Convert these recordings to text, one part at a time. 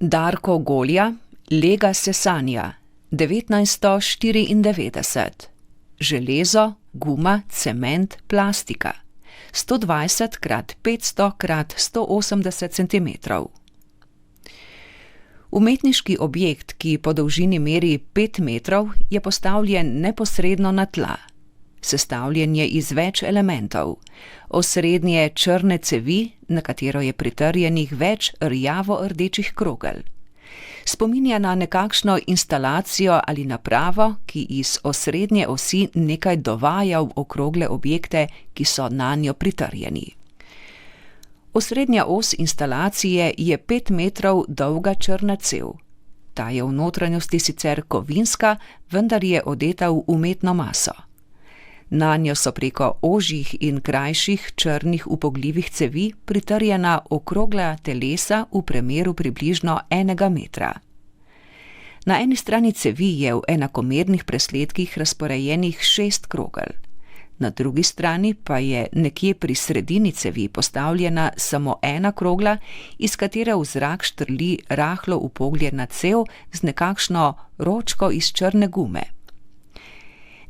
Darko Golja, Lega Sesanja, 1994. Železo, guma, cement, plastika. 120 x 500 x 180 cm. Umetniški objekt, ki po dolžini meri 5 metrov, je postavljen neposredno na tla. Sestavljen je iz več elementov. Osrednje črne cevi, na katero je pritrjenih več rjavo-rdečih krogel. Spominja na nekakšno instalacijo ali napravo, ki iz osrednje osi nekaj dovaja v okrogle objekte, ki so nanjo pritrjeni. Osrednja os instalacije je 5 metrov dolga črna cev. Ta je v notranjosti sicer kovinska, vendar je odeta v umetno maso. Nanjo so preko ožjih in krajših črnih upogljivih cevi pritrjena okrogla telesa v premeru približno 1 metra. Na eni strani cevi je v enakomernih presledkih razporejenih 6 krogel. Na drugi strani pa je nekje pri sredini cevi postavljena samo ena krogla, iz katere v zrak štrli rahlo upogljena cev z nekakšno ročko iz črne gume.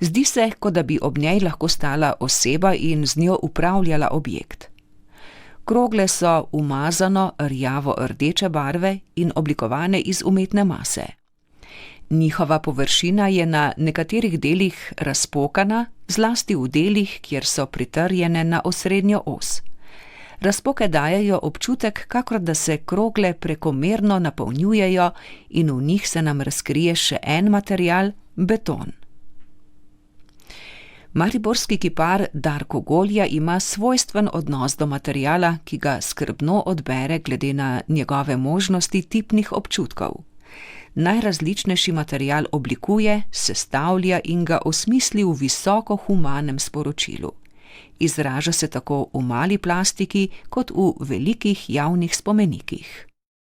Zdi se, kot da bi ob njej lahko stala oseba in z njo upravljala objekt. Krogle so umazano rjavo-rdeče barve in oblikovane iz umetne mase. Njihova površina je na nekaterih delih razpokana, zlasti v delih, kjer so pritrjene na osrednjo os. Razpoke dajejo občutek, kakor da se krogle prekomerno napolnjujejo in v njih se nam razkrije še en material, beton. Mariborski kipar Darko Golja ima svojstven odnos do materiala, ki ga skrbno odbere glede na njegove možnosti tipnih občutkov. Najrazličnejši material oblikuje, sestavlja in ga osmisli v visoko humanem sporočilu. Izraža se tako v mali plastiki kot v velikih javnih spomenikih.